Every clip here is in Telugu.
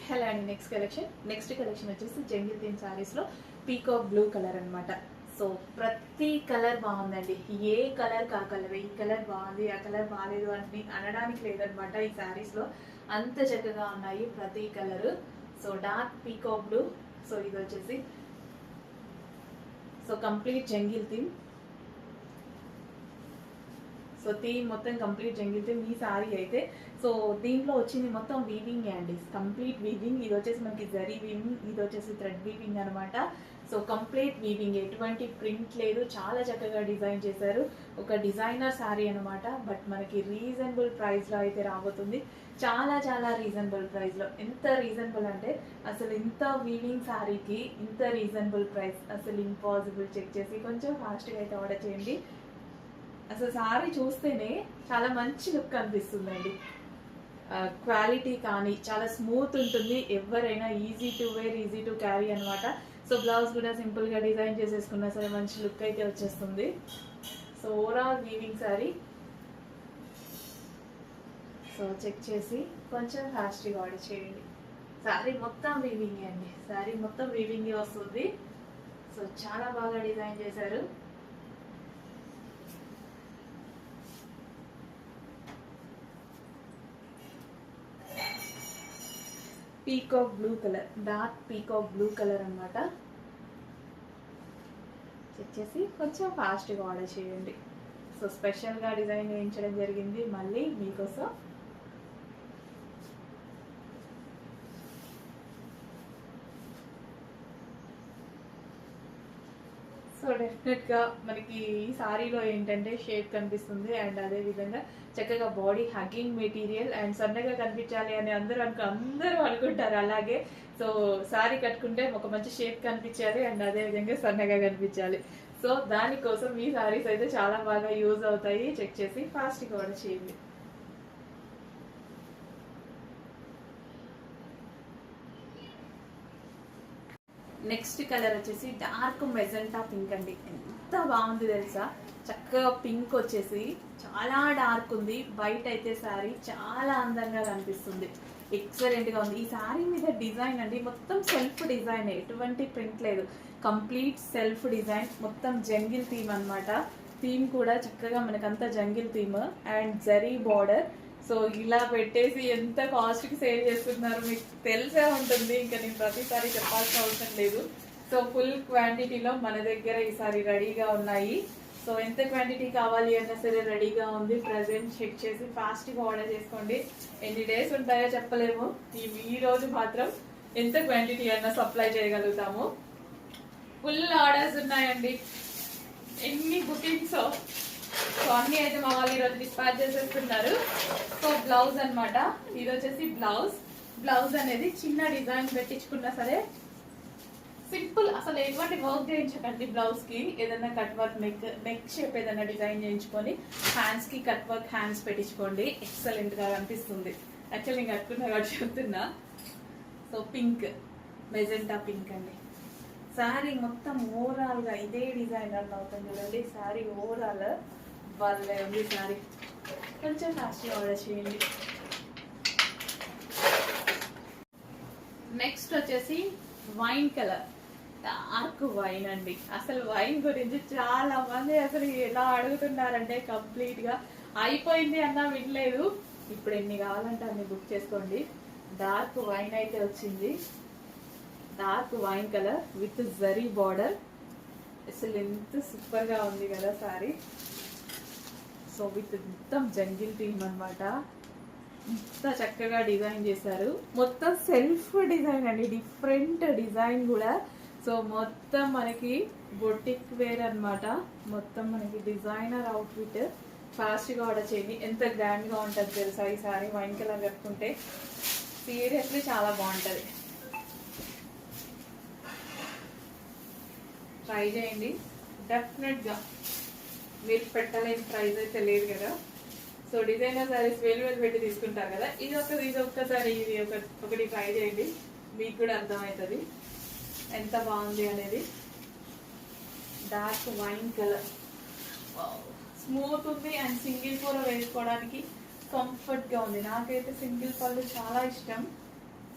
హలో అండి. నెక్స్ట్ కలెక్షన్ వచ్చేసి జంగిల్ థీమ్ సారీస్లో పీకాక్ బ్లూ కలర్ అనమాట. సో ప్రతి కలర్ బాగుందండి. ఏ కలర్ కా కలర్, ఈ కలర్ బాగుంది ఆ కలర్ బాగాలేదు అని అనడానికి లేదనమాట. ఈ సారీస్లో అంత చక్కగా ఉన్నాయి ప్రతి colour. So dark peacock blue. So ఇది వచ్చేసి so complete jungle theme. So theme మొత్తం కంప్లీట్ జంగిల్ థీమ్. ఈ సారీ అయితే సో దీంట్లో వచ్చింది మొత్తం వీవింగ్ అండి, కంప్లీట్ వీవింగ్. ఇది వచ్చేసి మనకి జరీ వీవింగ్, ఇది వచ్చేసి థ్రెడ్ వీవింగ్ అనమాట. సో కంప్లీట్ వీవింగ్, ఎటువంటి ప్రింట్ లేదు, చాలా చక్కగా డిజైన్ చేశారు. ఒక డిజైనర్ శారీ అనమాట. బట్ మనకి రీజనబుల్ ప్రైస్లో అయితే రాబోతుంది. చాలా చాలా రీజనబుల్ ప్రైస్లో. ఎంత రీజనబుల్ అంటే అసలు ఇంత వీవింగ్ శారీకి ఇంత రీజనబుల్ ప్రైస్ అసలు ఇంపాసిబుల్. చెక్ చేసి కొంచెం ఫాస్ట్గా అయితే ఆర్డర్ చేయండి. అసలు సారీ చూస్తేనే చాలా మంచి లుక్ అనిపిస్తుందండి. క్వాలిటీ కానీ చాలా స్మూత్ ఉంటుంది. ఎవరైనా easy to wear, easy to carry అనమాట. సో బ్లౌజ్ కూడా సింపుల్గా డిజైన్ చేసేసుకున్నా సరే మంచి లుక్ అయితే వచ్చేస్తుంది. So overall weaving sari. So check చేసి కొంచెం ఫాస్ట్గా ఆర్డర్ చేయండి. సారీ మొత్తం వీవింగ్ అండి, సారీ మొత్తం వీవింగే వస్తుంది. సో చాలా బాగా డిజైన్ చేశారు. Peacock blue colour, dark peacock blue colour అనమాట. చెక్ చేసి కొంచెం ఫాస్ట్గా ఆర్డర్ చేయండి. సో స్పెషల్గా డిజైన్ వేయించడం జరిగింది మళ్ళీ మీకోసం. సో డెఫినెట్గా మనకి ఈ సారీలో ఏంటంటే షేప్ కనిపిస్తుంది అండ్ అదేవిధంగా చక్కగా బాడీ హగ్గింగ్ మెటీరియల్ అండ్ సన్నగా కనిపించాలి అని అందరూ అనుకుంటారు. అలాగే సో సారీ కట్టుకుంటే ఒక మంచి షేప్ కనిపించాలి అండ్ అదేవిధంగా సన్నగా కనిపించాలి. సో దానికోసం ఈ సారీస్ అయితే చాలా బాగా యూజ్ అవుతాయి. చెక్ చేసి ఫాస్ట్గా ఆర్డర్ చేయండి. నెక్స్ట్ కలర్ వచ్చేసి డార్క్ మెజెంటా పింక్ అండి. ఎంత బాగుంది తెలుసా, చక్కగా పింక్ వచ్చేసి చాలా డార్క్ ఉంది. బయట అయితే శారీ చాలా అందంగా కనిపిస్తుంది, ఎక్సలెంట్గా ఉంది. ఈ శారీ మీద డిజైన్ అండి మొత్తం సెల్ఫ్ డిజైన్, ఎటువంటి ప్రింట్ లేదు, కంప్లీట్ సెల్ఫ్ డిజైన్. మొత్తం జంగిల్ థీమ్ అనమాట. థీమ్ కూడా చక్కగా మనకంతా jungle theme and zari border. So ఇలా పెట్టేసి ఎంత కాస్ట్కి సేల్ చేస్తున్నారు మీకు తెలిసే ఉంటుంది, ఇంకా నేను ప్రతిసారి చెప్పాల్సిన అవసరం లేదు. సో ఫుల్ క్వాంటిటీలో మన దగ్గర ఈసారి రెడీగా ఉన్నాయి. సో ఎంత క్వాంటిటీ కావాలి అన్నా సరే రెడీగా ఉంది. ప్రజెంట్ చెక్ చేసి ఫాస్ట్గా ఆర్డర్ చేసుకోండి. ఎన్ని డేస్ ఉంటాయో చెప్పలేము. ఈ రోజు మాత్రం ఎంత క్వాంటిటీ అన్నా సప్లై చేయగలుగుతాము. ఫుల్ ఆర్డర్స్ ఉన్నాయండి, ఎన్ని బుకింగ్స్. సో అన్ని అయితే మా వాళ్ళు ఈరోజు డిస్పాచ్ చేసేస్తున్నారు. సో బ్లౌజ్ అనమాట, ఇది వచ్చేసి బ్లౌజ్ అనేది చిన్న డిజైన్ పెట్టించుకున్నా సరే సింపుల్, అసలు ఎటువంటి వర్క్ చేయించకండి. బ్లౌజ్ కి ఏదైనా కట్ వర్క్, నెక్ షేప్ ఏదైనా డిజైన్ చేయించుకొని హ్యాండ్స్ కి కట్ వర్క్ హ్యాండ్స్ పెట్టించుకోండి, ఎక్సలెంట్ గా కనిపిస్తుంది. యాక్చువల్లీ నేను కట్టుకున్నా కాబట్టి చెప్తున్నా. సో పింక్, మెజెంటా పింక్ అండి. శారీ మొత్తం ఓవరాల్ గా ఇదే డిజైన్ రన్ అవుతుంది చూడండి. శారీ ఓవరాల్ వాళ్ళే ఉంది. శారీ కొంచెం ఫాస్ట్గా ఆర్డర్ చేయండి. నెక్స్ట్ వచ్చేసి వైన్ కలర్, డార్క్ వైన్ అండి. అసలు వైన్ గురించి చాలా మంది అసలు ఎలా అడుగుతున్నారంటే కంప్లీట్ గా అయిపోయింది అన్నా వినలేదు. ఇప్పుడు ఎన్ని కావాలంటే అన్ని బుక్ చేసుకోండి. డార్క్ వైన్ అయితే వచ్చింది, dark wine colour with zari border. అసలు ఎంత సూపర్ గా ఉంది కదా సారీ. సో విత్ మొత్తం జంగిల్ థీమ్ అనమాట. ఎంత చక్కగా డిజైన్ చేశారు, మొత్తం సెల్ఫ్ డిజైన్ అండి, డిఫరెంట్ డిజైన్ కూడా. సో మొత్తం మనకి బొటిక్ వేర్ అనమాట. మొత్తం మనకి డిజైనర్ అవుట్ఫిట్. ఫాస్ట్గా ఆర్డర్ చేయండి. ఎంత గ్రాండ్ గా ఉంటుంది తెలుసా ఈ సారీ వైన్ కలర్ కట్టుకుంటే. సీరియస్లీ చాలా బాగుంటుంది, ట్రై చేయండి డెఫినెట్గా. మీరు పెట్టలేని ప్రైస్ అయితే లేదు కదా. సో డిజైనర్ సారీస్ వేలు పెట్టి తీసుకుంటారు కదా, ఇది ఒక్కసారి ఇది ఒకటి ట్రై చేయండి, మీకు కూడా అర్థమవుతుంది ఎంత బాగుంది అనేది. డార్క్ వైన్ కలర్ స్మూత్ ఉంది అండ్ సింగిల్ కూర వేసుకోవడానికి కంఫర్ట్గా ఉంది. నాకైతే సింగిల్ పళ్ళు చాలా ఇష్టం.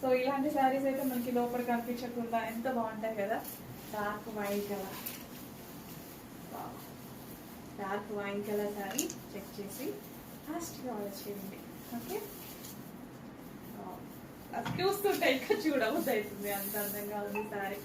సో ఇలాంటి శారీస్ అయితే మనకి లోపల కనిపించకుండా ఎంత బాగుంటాయి కదా. Dark wine colour, dark wine colour sari check చేసి ఫాస్ట్గా ఆర్డర్ చేయండి. ఓకే, అది చూస్తుంటే ఇంకా చూడబుద్ధి అవుతుంది, అంత అందంగా ఉంది శారీ.